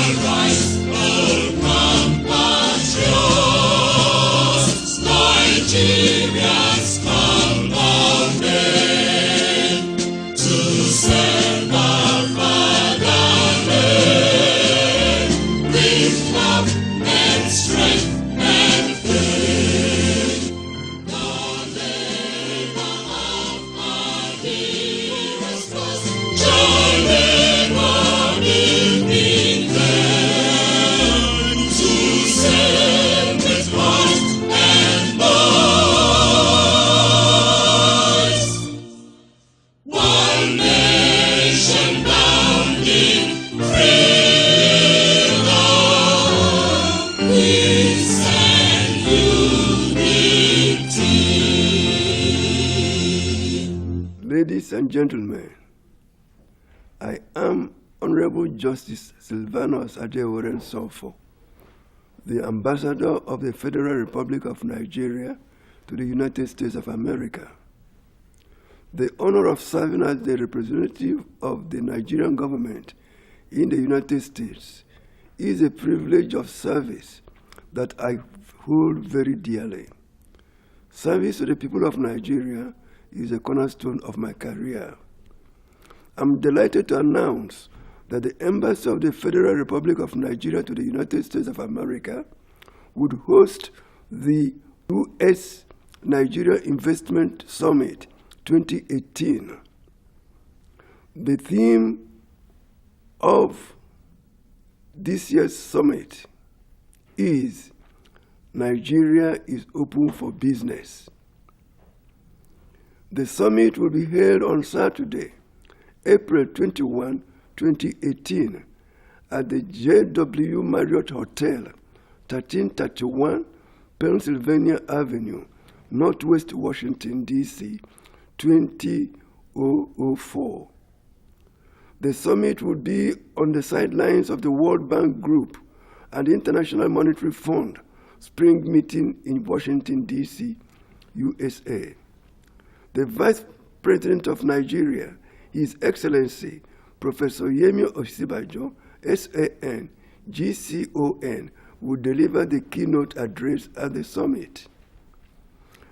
Arise, O compatriots, Nigerians come on men to serve our fatherland with love and strength and faith. The labor of our heroes was join them on in England to serve with heart and voice. One nation bound in freedom, peace and unity. Ladies and gentlemen, I am Honorable Justice Silvanus Adeoren Sofo, the Ambassador of the Federal Republic of Nigeria to the United States of America. The honor of serving as the representative of the Nigerian government in the United States is a privilege of service that I hold very dearly. Service to the people of Nigeria is a cornerstone of my career. I'm delighted to announce that the Embassy of the Federal Republic of Nigeria to the United States of America would host the U.S.-Nigeria Investment Summit 2018. The theme of this year's summit is Nigeria is open for business. The summit will be held on Saturday, April 21, 2018, at the JW Marriott Hotel, 1331 Pennsylvania Avenue, Northwest Washington, D.C., 20004. The summit would be on the sidelines of the World Bank Group and International Monetary Fund spring meeting in Washington, D.C., USA. The Vice President of Nigeria, His Excellency Professor Yemi Osinbajo, SAN, GCON, will deliver the keynote address at the summit.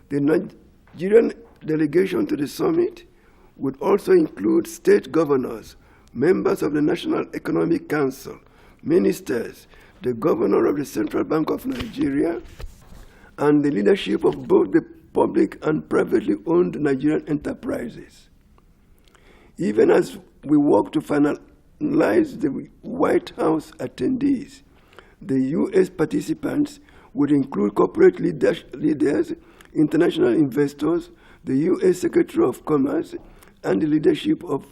The Nigerian delegation to the summit would also include state governors, members of the National Economic Council, ministers, the governor of the Central Bank of Nigeria, and the leadership of both the public and privately owned Nigerian enterprises. Even as we work to finalize the White House attendees, the U.S. participants would include corporate leaders, international investors, the U.S. Secretary of Commerce, and the leadership of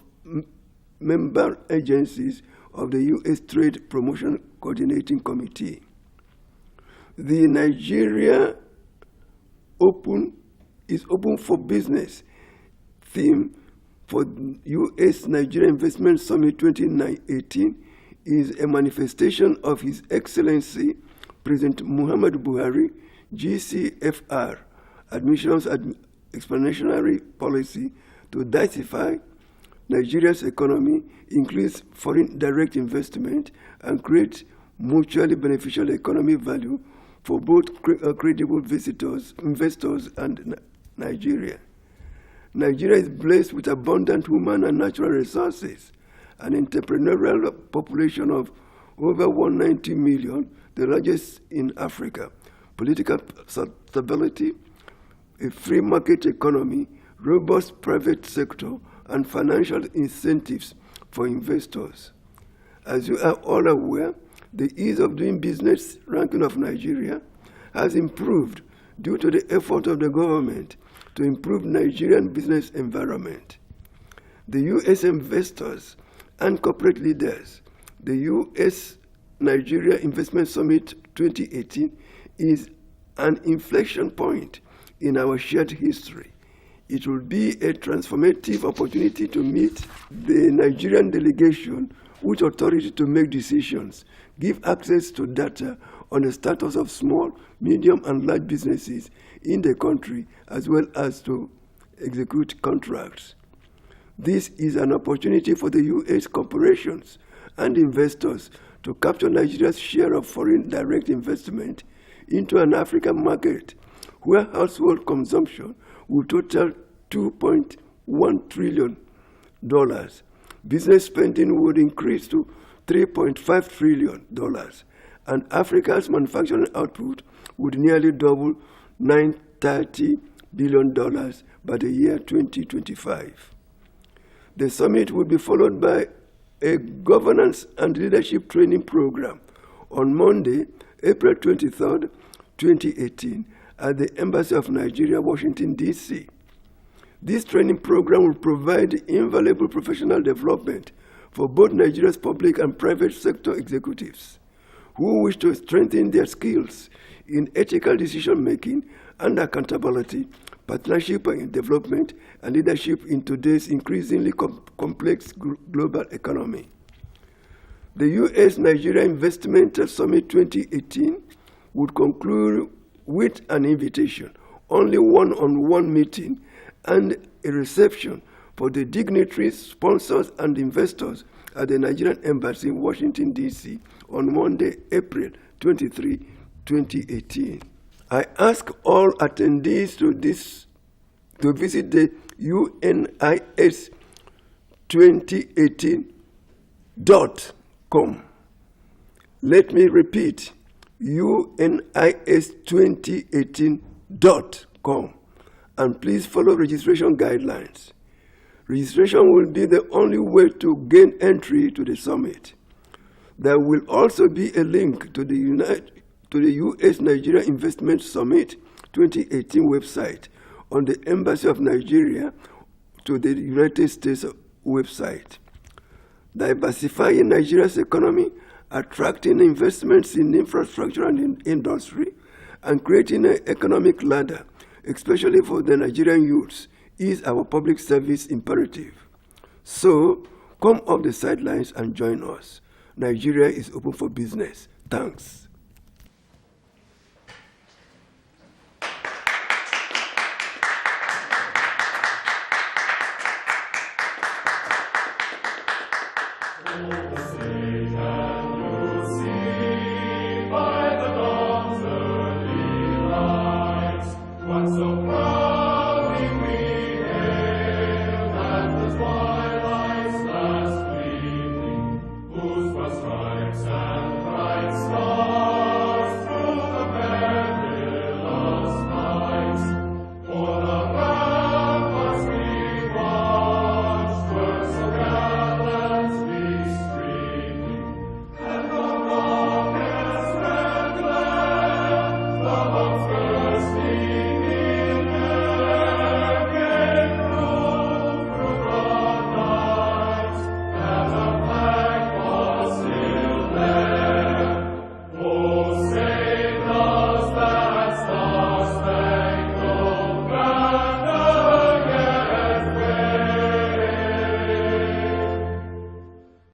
member agencies of the U.S. Trade Promotion Coordinating Committee. The Nigeria is open for business theme for U.S.-Nigeria Investment Summit 2018 is a manifestation of His Excellency President Muhammadu Buhari, GCFR, admissions expansionary policy to diversify Nigeria's economy, increase foreign direct investment, and create mutually beneficial economic value for both credible investors, and Nigeria. Nigeria is blessed with abundant human and natural resources, an entrepreneurial population of over 190 million, the largest in Africa, political stability, a free market economy, robust private sector, and financial incentives for investors. As you are all aware, the ease of doing business ranking of Nigeria has improved due to the effort of the government to improve Nigerian business environment. The U.S. investors and corporate leaders, the U.S.-Nigeria Investment Summit 2018 is an inflection point in our shared history. It will be a transformative opportunity to meet the Nigerian delegation with authority to make decisions, give access to data on the status of small, medium, and large businesses in the country, as well as to execute contracts. This is an opportunity for the U.S. corporations and investors to capture Nigeria's share of foreign direct investment into an African market where household consumption will total $2.1 trillion. Business spending would increase to $3.5 trillion, and Africa's manufacturing output would nearly double $930 billion by the year 2025. The summit will be followed by a governance and leadership training program on Monday, April 23rd, 2018, at the Embassy of Nigeria, Washington, D.C. This training program will provide invaluable professional development for both Nigeria's public and private sector executives who wish to strengthen their skills in ethical decision-making and accountability, partnership and development, and leadership in today's increasingly complex global economy. The U.S.-Nigeria Investment Summit 2018 would conclude with an invitation, only one-on-one meeting, and a reception for the dignitaries, sponsors, and investors at the Nigerian Embassy in Washington, D.C. on Monday, April 23, 2018. I ask all attendees to visit the unis2018.com. Let me repeat, unis2018.com. And please follow registration guidelines. Registration will be the only way to gain entry to the summit. There will also be a link to the U.S.-Nigeria Investment Summit 2018 website on the Embassy of Nigeria to the United States website. Diversifying Nigeria's economy, attracting investments in infrastructure and in industry, and creating an economic ladder, especially for the Nigerian youths, is our public service imperative. So, come off the sidelines and join us. Nigeria is open for business. Thanks.